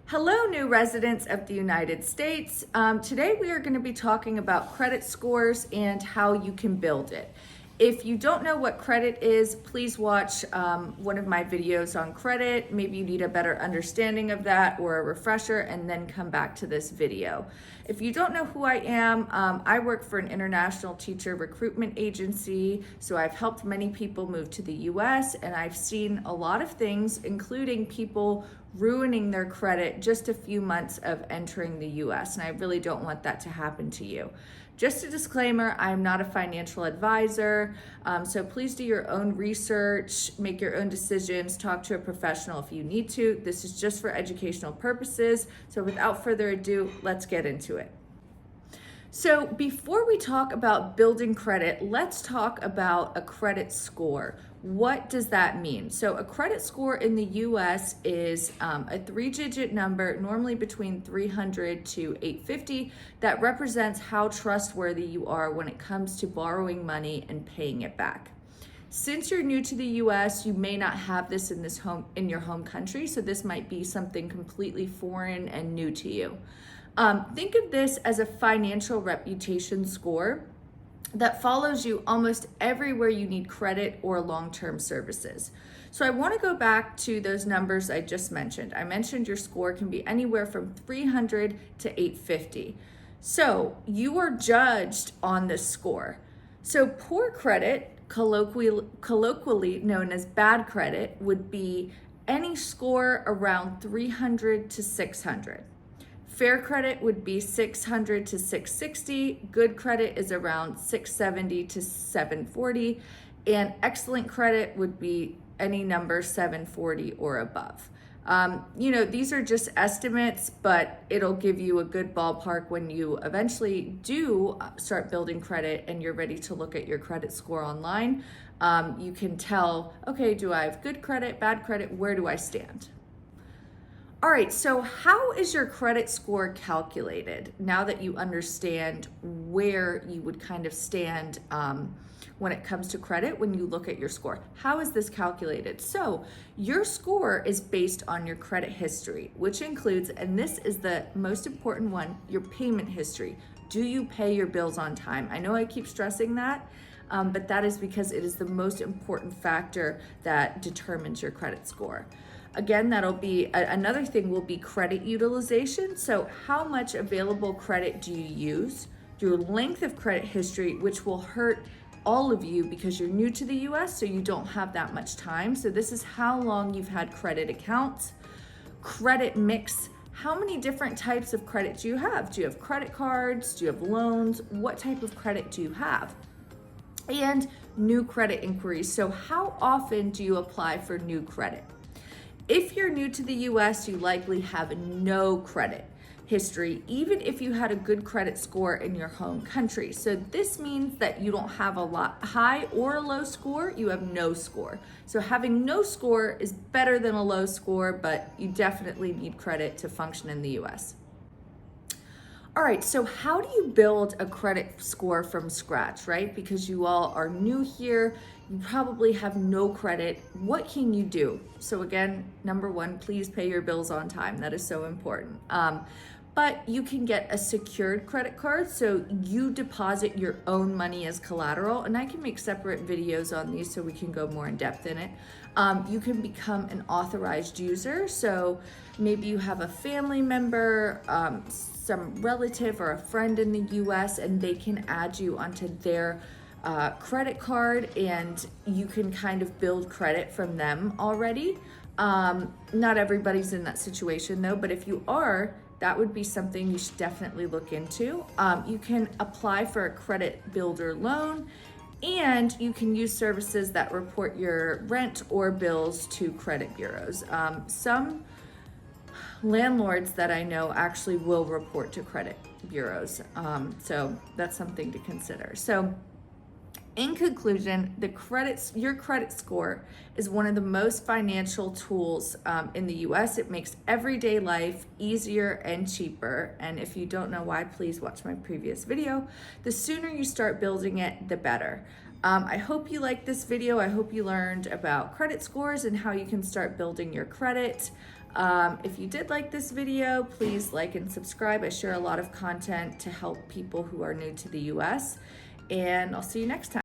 Hello, new residents of the United States. Today we are going to be talking about credit scores and how you can build it. If you don't know what credit is, please watch one of my videos on credit. Maybe you need a better understanding of that or a refresher, and then come back to this video. If you don't know who I am, I work for an international teacher recruitment agency. So I've helped many people move to the US, and I've seen a lot of things, including people ruining their credit just a few months of entering the US, and I really don't want that to happen to you. Just a disclaimer, I'm not a financial advisor, so please do your own research, make your own decisions, talk to a professional if you need to. This is just for educational purposes, so without further ado, let's get into it. So before we talk about building credit, let's talk about a credit score. What does that mean? So a credit score in the US is a 3-digit number, normally between 300 to 850, that represents how trustworthy you are when it comes to borrowing money and paying it back. Since you're new to the US, you may not have this in your home country, so this might be something completely foreign and new to you. Think of this as a financial reputation score that follows you almost everywhere you need credit or long-term services. So I want to go back to those numbers I just mentioned. I mentioned your score can be anywhere from 300 to 850. So you are judged on this score. So poor credit, colloquially known as bad credit, would be any score around 300 to 600. Fair credit would be 600 to 660. Good credit is around 670 to 740. And excellent credit would be any number 740 or above. These are just estimates, but it'll give you a good ballpark when you eventually do start building credit and you're ready to look at your credit score online. You can tell, okay, do I have good credit, bad credit? Where do I stand? All right, so how is your credit score calculated now that you understand where you would kind of stand when it comes to credit when you look at your score? How is this calculated? So your score is based on your credit history, which includes, and this is the most important one, your payment history. Do you pay your bills on time? I know I keep stressing that, but that is because it is the most important factor that determines your credit score. Again, that'll be another thing will be credit utilization. So how much available credit do you use? Your length of credit history, which will hurt all of you because you're new to the US, so you don't have that much time. So this is how long you've had credit accounts. Credit mix. How many different types of credit do you have? Do you have credit cards? Do you have loans? What type of credit do you have? And new credit inquiries. So how often do you apply for new credit? If you're new to the US, you likely have no credit history, even if you had a good credit score in your home country. So this means that you don't have a high or a low score, you have no score. So having no score is better than a low score, but you definitely need credit to function in the US. All right, so how do you build a credit score from scratch, right? Because you all are new here, you probably have no credit. What can you do? So again, number one, please pay your bills on time. That is so important. But you can get a secured credit card, so you deposit your own money as collateral, and I can make separate videos on these so we can go more in depth in it. You can become an authorized user, so maybe you have a family member, some relative or a friend in the US, and they can add you onto their credit card, and you can kind of build credit from them already. Not everybody's in that situation though, but if you are, that would be something you should definitely look into. You can apply for a credit builder loan, and you can use services that report your rent or bills to credit bureaus. Some landlords that I know actually will report to credit bureaus. So that's something to consider. So in conclusion, your credit score is one of the most financial tools in the US. It makes everyday life easier and cheaper. And if you don't know why, please watch my previous video. The sooner you start building it, the better. I hope you liked this video. I hope you learned about credit scores and how you can start building your credit. If you did like this video, please like and subscribe. I share a lot of content to help people who are new to the US, and I'll see you next time.